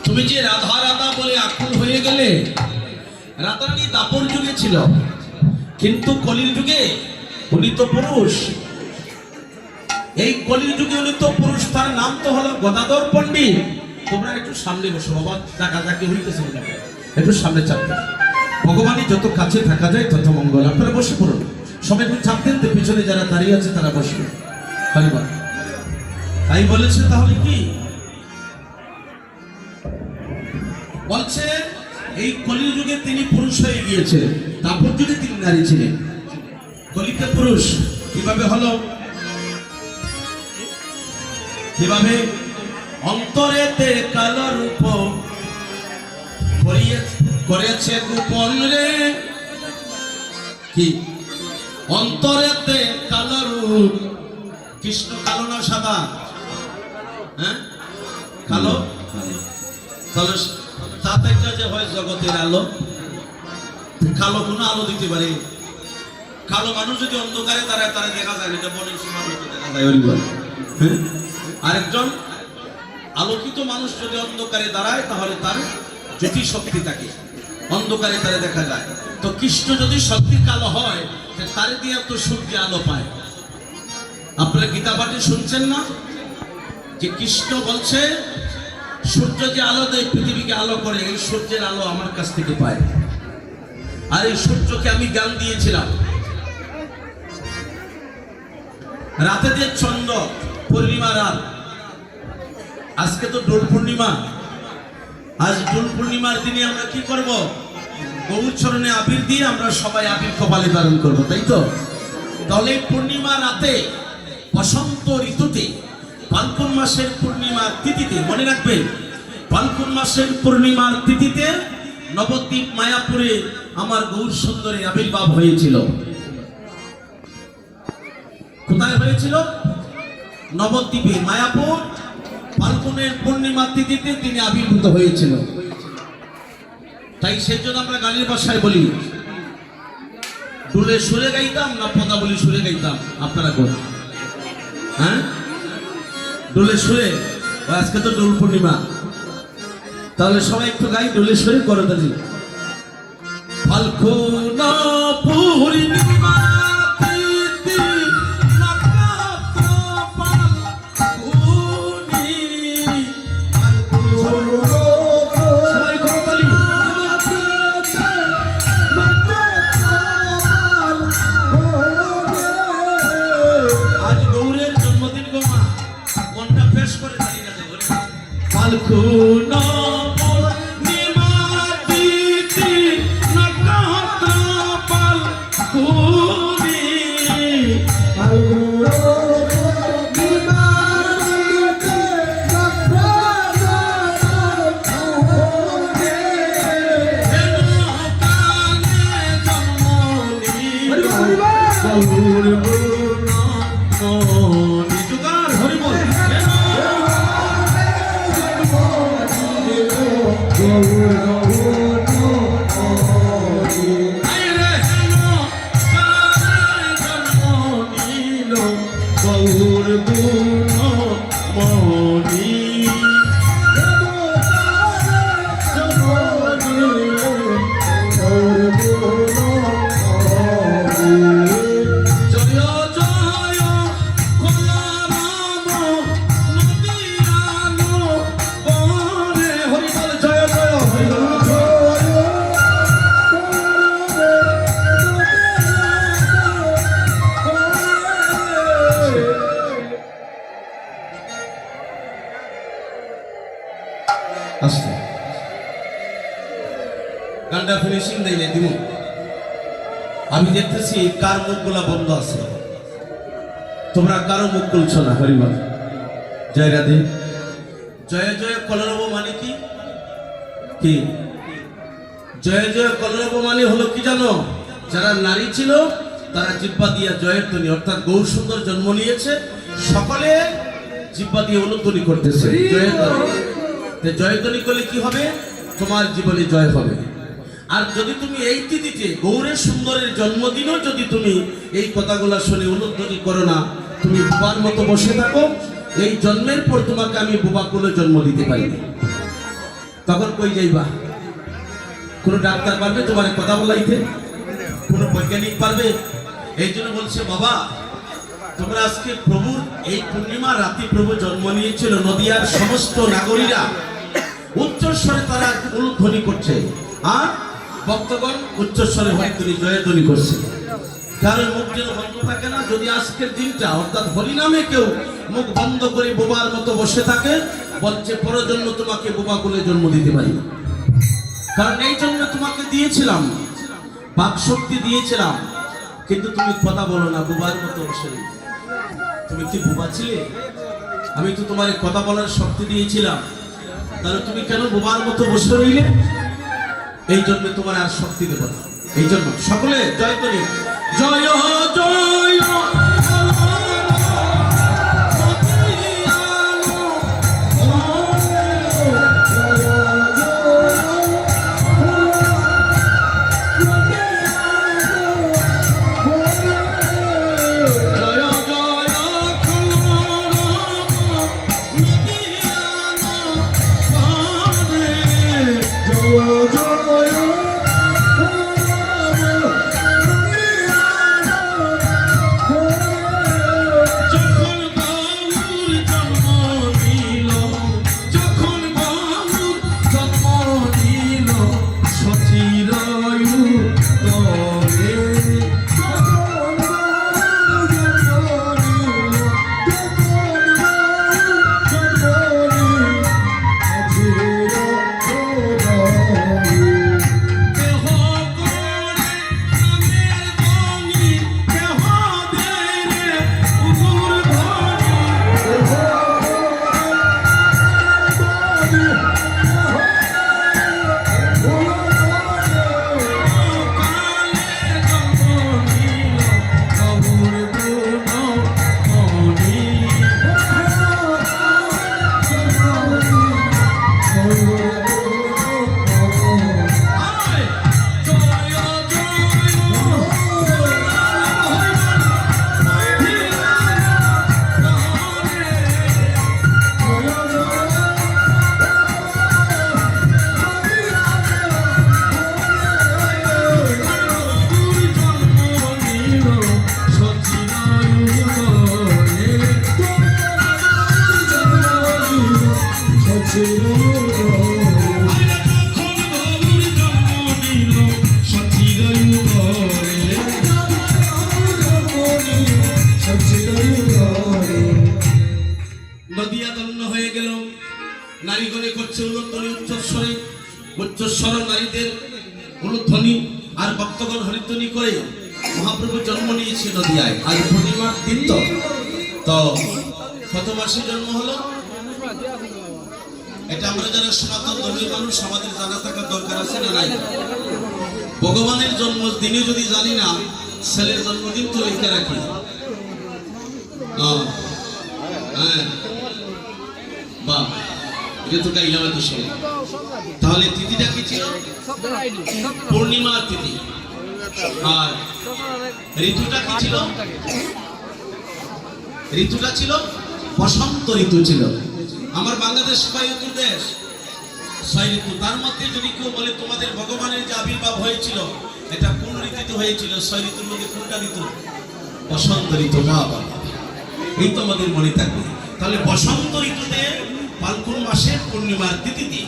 তুমি যে রাধা রাধা বলে আকুল হয়ে গেলে, রাধারানী দাপর যুগে ছিল, কিন্তু কলির যুগে উনি তো পুরুষ। এই কলির যুগে উনি তো পুরুষ, তার নাম তো হলো গদাধর পণ্ডিত। তোমরা একটু সামনে বসো বাবা, টাকা টাকি হইতেছে একটু সামনে চাপতে। ভগবানই যত কাছে থাকা যায় তত মঙ্গল। আপনারা বসে পড়ুন, সবাই একটু চাপ দেন, পিছনে যারা দাঁড়িয়ে আছে তারা বসবে। হরিবল। তাই বলেছে, তাহলে কি বলছে? এই কলির যুগে তিনি পুরুষ হয়ে গিয়েছিলেন, তারপর যুগে তিনি নারী ছিলেন। কলিতে পুরুষ কিভাবে হলো? কিভাবে? অন্তরেতে কালো রূপ করেছে গোপন রে। কি অন্তরেতে কালো রূপ? কৃষ্ণ কালো না সাদা? হ্যাঁ, কালো। তাহলে তাতে যে হয় জগতের আলো। কালো কোনো আলো দিতে পারে? কালো মানুষ যদি অন্ধকারে দাঁড়ায় তারা দেখা যায়, এটা বনের সীমার মতো দেখা যায়। আরেকজন আলোকিত মানুষ যদি অন্ধকারে দাঁড়ায় তাহলে তার জ্যোতি শক্তি থাকে, অন্ধকারে তারা দেখা যায়। তো কৃষ্ণ যদি সত্যি কালো হয়, তারে দিয়ে তো সূর্য আলো পায়। আপনারা গীতা পাঠে শুনছেন না যে কৃষ্ণ বলছে সূর্য যে আলো দেয়, পৃথিবীকে আলো করে, এই সূর্যের আলো আমার কাছ থেকে পায়। আর এই সূর্যকে আমি জ্ঞান দিয়েছিলাম। রাতে যে চন্দ্র, পূর্ণিমা রাত, আজকে তো দোল পূর্ণিমা। আজ দোল পূর্ণিমার দিনে আমরা কি করব? গৌর চরণে আবির দিয়ে আমরা সবাই আবির কপালে ধারণ করব, তাই তো? তাহলে পূর্ণিমা রাতে, বসন্ত ঋতুতে, ফাল্গুন মাসের পূর্ণিমার তিথিতে, মনে রাখবেন ফাল্গুন মাসের পূর্ণিমার তিথিতে নবদ্বীপ মায়াপুরে আমার গৌর সুন্দরের আবির্ভাব হয়েছিল। কোথায় হয়েছিল? নবদ্বীপে, মায়াপুর। ফাল্গুনের পূর্ণিমা তিথিতে তিনি আবির্ভূত হয়েছিল। তাই সেই জন্য আমরা গানের ভাষায় বলি, ডুলে সুরে গাইতাম না পদাবলী সুরে গাইতাম? আপনারা কোন? হ্যাঁ, ডোলে সুরে। আজকে তো দোল পূর্ণিমা, তাহলে সবাই একটু গাই ডোলে সুরে করো দাদি। ফাল্গুন পূর্ণিমা গানটা ফিনিশিং দিলে দিব। আমি দেখতেছি কার মুখগুলা বন্ধ আছে, তোমরা কারো মুখ খুলছো না। হরিবল। জয় রাধে। জয় জয় কলরব মানে কি? কি জয় জয় কলরব মানে হলো কি জানো? যারা নারী ছিল তারা জিহ্বা দিয়ে জয়ের ধ্বনি, অর্থাৎ গৌর সুন্দর জন্ম নিয়েছে, সকলে জিহ্বা দিয়ে অনুধ্বনি করতেছে জয়ের ধ্বনি। জয় ধ্বনি করলে কি হবে? তোমার জীবনে জয় হবে। আর যদি তুমি এই তিথিতে গৌরের সুন্দরের জন্মদিনও যদি তুমি এই কথাগুলো শুনে অনুধ্বনি করো না, তুমি বোবার মতো বসে থাকো, এই জন্মের পর তোমাকে আমি বোবা কোলে জন্ম দিতে পারি। তখন কই যাইবা? কোন ডাক্তার পারবে তোমার কথা বলাইতে? কোন বৈজ্ঞানিক পারবে? এই জন্য বলছে বাবা, তোমরা আজকে প্রভুর এই পূর্ণিমা রাতে প্রভু জন্ম নিয়েছিল, নদিয়ার সমস্ত নাগরীরা উচ্চস্বরে তারা উলধ্বনি করছে, আর ভক্তগণ উচ্চস্বরে হরিধ্বনি জয়ধ্বনি করছে। কারণ মুখ যেন বন্ধ থাকে না। যদি আজকের দিনটা অর্থাৎ হরিনামে কেউ মুখ বন্ধ করে বোবার মতো বসে থাকে, বলছে পরজন্ম তোমাকে বোবা বলে জন্ম দিতে পারি। কারণ এই জন্য তোমাকে দিয়েছিলাম, বাক শক্তি দিয়েছিলাম, কিন্তু তুমি কথা বলো না, বোবার মতো বসে। তুমি কি বোবা ছিলে? আমি তো তোমার কথা বলার শক্তি দিয়েছিলাম, তাহলে তুমি কেন বোবার মতো বসে রইলে? এই জন্য তোমার আর শক্তি দেব না। এই জন্য সকলে জয় করি, জয় জয়। নদিয়া দন্য হয়ে গেল, নারীগণে করছে উলধ্বনি উচ্চস্বরে, উচ্চস্বর নারীদের উলধ্বনি আর ভক্তগণ হরিধ্বনি করে মহাপ্রভু জন্ম নিয়েছে নদিয়ায়। আজ পূর্ণিমার দিন, তো কত মাসে জন্ম হলো এটা আমরা যারা সনাতন ধর্মীয় মানুষ আমাদের জানা থাকার দরকার আছে না নাই? ভগবানের জন্মদিনে যদি জানি না, ছেলের জন্মদিন তো লিখে রাখি। হ্যাঁ বাহ, এটা তো গাইলাম এত সময়। তাহলে তিথিটা কি ছিল? পূর্ণিমার তিথি। আর ঋতুটা কি ছিল? ঋতুটা ছিল বসন্ত ঋতু ছিল। আমার বাংলাদেশ 6 ঋতুর দেশ, 6 ঋতু। তার মধ্যে যদি কেউ বলে তোমাদের ভগবানের যে আবির্ভাব হয়েছিল এটা কোন ঋতুতে হয়েছিল, 6 ঋতুর মধ্যে কোনটা ঋতু? বসন্ত ঋতু। বাবা, এই তো আমাদের মনে থাকবে। তাহলে বসন্ত ঋতুতে ফাল্গুন মাসের পূর্ণিমার তিথিতে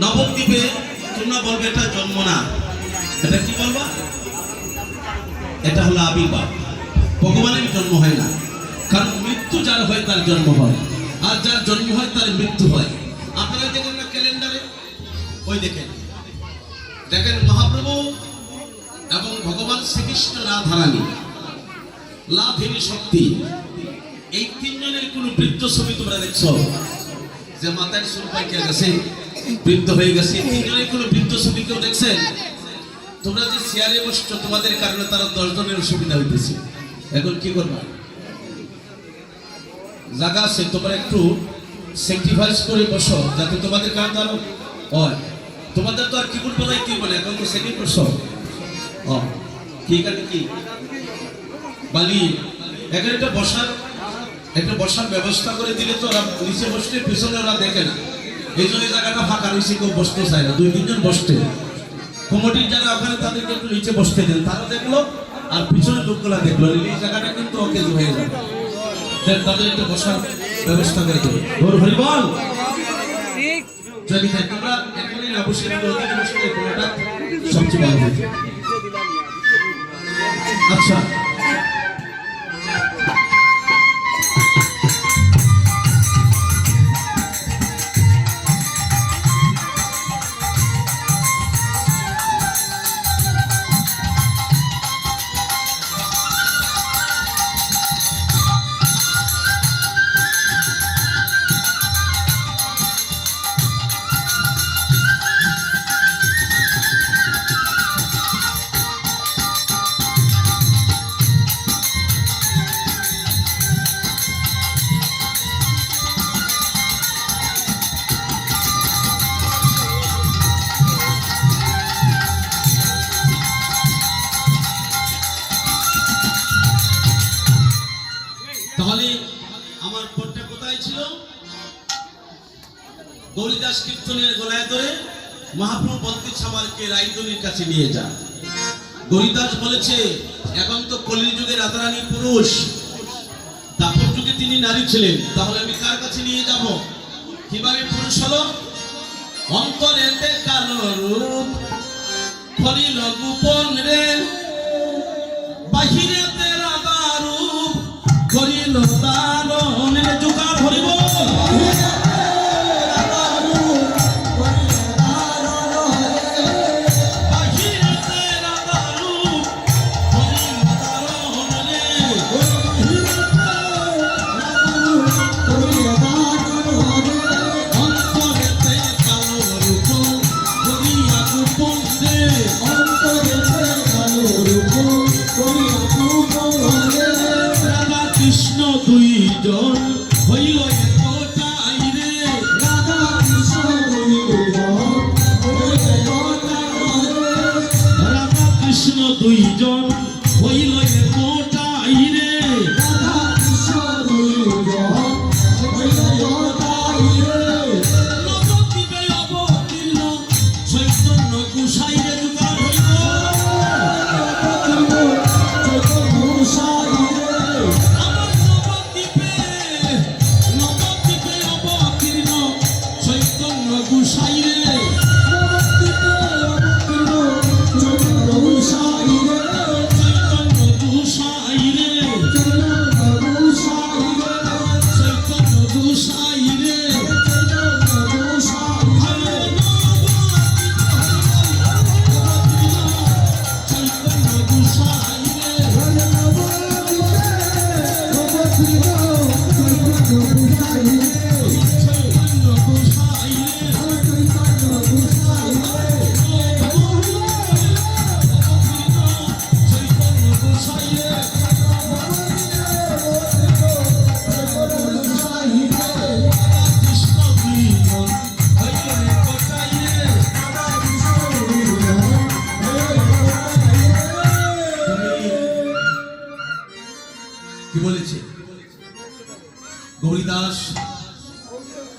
নবদ্বীপে তোমরা বলবে এটা জন্ম না, এটা কি বলবা? এটা হলো আবির্ভাব। ভগবানের জন্ম হয় না, কারণ মৃত্যু যার হয় তার জন্ম হয়, আর যার জন্ম হয় তার মৃত্যু হয়। আপনারা দেখেন না ক্যালেন্ডারে, ওই দেখেন দেখেন মহাপ্রভু এবং ভগবান শ্রীকৃষ্ণ, রাধারানী, লাভিনী শক্তি, এই তিনজনের কোন বৃদ্ধ ছবি তোমরা দেখছো? যে মাথায় চুল পাইকে গেছে, বৃদ্ধ হয়ে গেছে, তিনজনের কোন বৃদ্ধ ছবি কেউ দেখছেন? তোমরা যে চেয়ারে বসছো তোমাদের কারণে তারা 10 জনের অসুবিধা হইতেছে। এখন কি করবা? জায়গা আছে, তোমরা একটু স্যাক্রিফাইস করে বসো যাতে তোমাদের কারণ আরো হয়। তোমাদের তো আর কি বলবো না, কি বলে এখন তো সেকেন্ড বসো। কি এখানে কি বালি, এখানে একটা বসার ব্যবস্থা করে দিলে তো ওরা নিচে বসলে পিছনে ওরা দেখে না, এই জন্য এই জায়গাটা ফাঁকা রয়েছে, কেউ বসতে চায় না, 2-3 জন বসতে। কমিটির যারা ওখানে তাদেরকে একটু নিচে বসতে দেন, তারা দেখলো আর পিছনে লোকগুলা দেখলো, এই জায়গাটা কিন্তু অকেজ হয়ে যাবে, তাদের একটু বসার ব্যবস্থা করে দেবে। হরি বল। যদি তোমরা এখানে না বসে ওদিকে বসতে, কোনটা সবচেয়ে ভালো হয়েছে। আচ্ছা, তাহলে আমার পটটা কোথায় ছিল? গৌরীদাস কীর্তনের গলায় ধরে মহাপ্রভু বলতে সবাইকে রাইদনির কাছে নিয়ে যান। গৌরীদাস বলেছে, এখন তো কলির যুগে রাধারানী পুরুষ, দাপর যুগে তিনি নারী ছিলেন, তাহলে আমি কার কাছে নিয়ে যাব? কিভাবে পুরুষ হলো? অন্তরেতে কালো রূপ করিল গোপন রে, বাহিরেতে রাধা রূপ করিল দারণ রে। জোকার হরিব। কৃষ্ণ দুইজন হইল একটাই রে, রাধা কৃষ্ণ দুইজন হইল একটাই রে, রাধা কৃষ্ণ নবদ্বীপে অবতীর্ণ চৈতন্য গোসাই রে। কি বলেছে গৌরীদাস?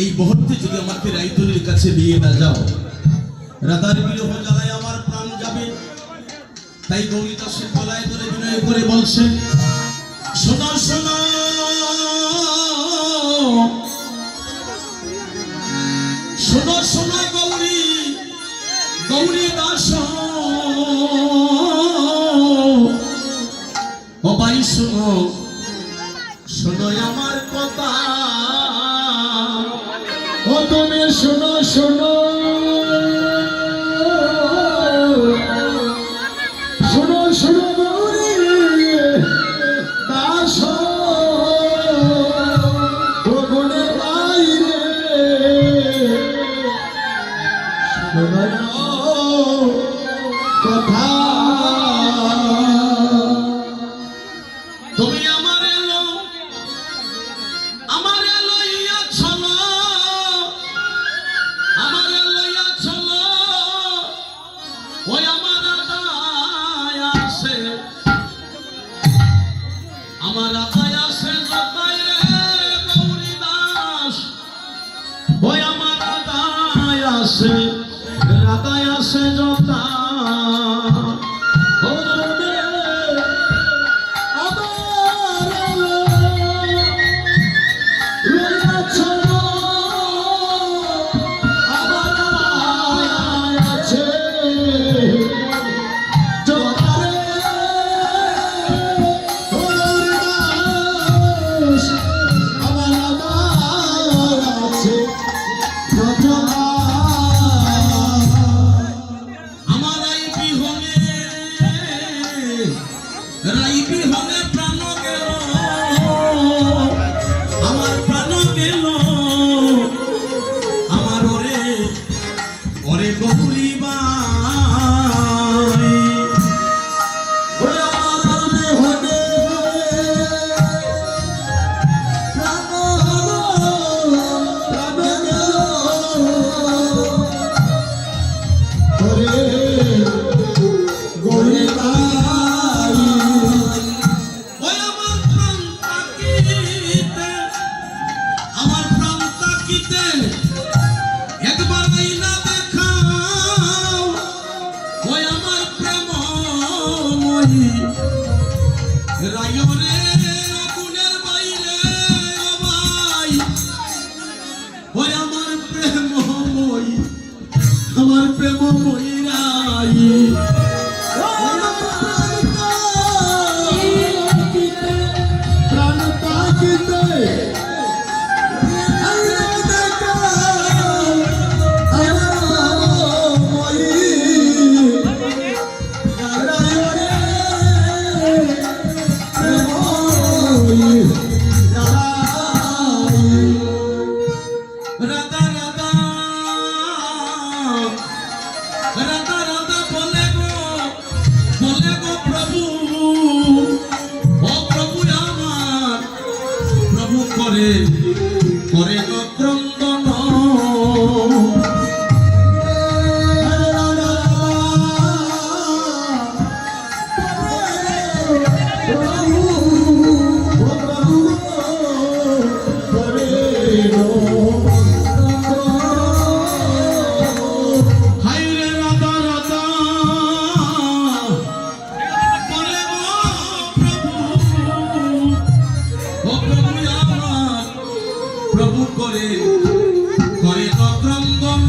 এই মুহূর্তে যদি আমাকে রাইদনির কাছে নিয়ে না যাও, রাধার বিরহ জ্বালায় আমার প্রাণ যাবে। তাই গৌরীদাসের গলায় ধরে বিনয় করে বলছেন, শোনো শোনো শোনো শোনো গৌরী, গৌরীদাস ও ভাই শোনো, শোনো আমার কথা, ও তুমি শোনো শোনো, শোনো শোনো গৌরী দাস ও গুণে বাইরে, শোনো কথা। তুমি আমার এলো, আমার লইয়া চলো, আমার লইয়া চলো, ওই আমার আদায় আসে, আমার আদায় আসে যতাই রে গৌরীদাস, ওই আমার আদায় আসে রাধায় আসে যতা আমার প্রেমময়ী রাই প্রাণ তাকিতে করে ক্রন্দন করে ক্রন্দন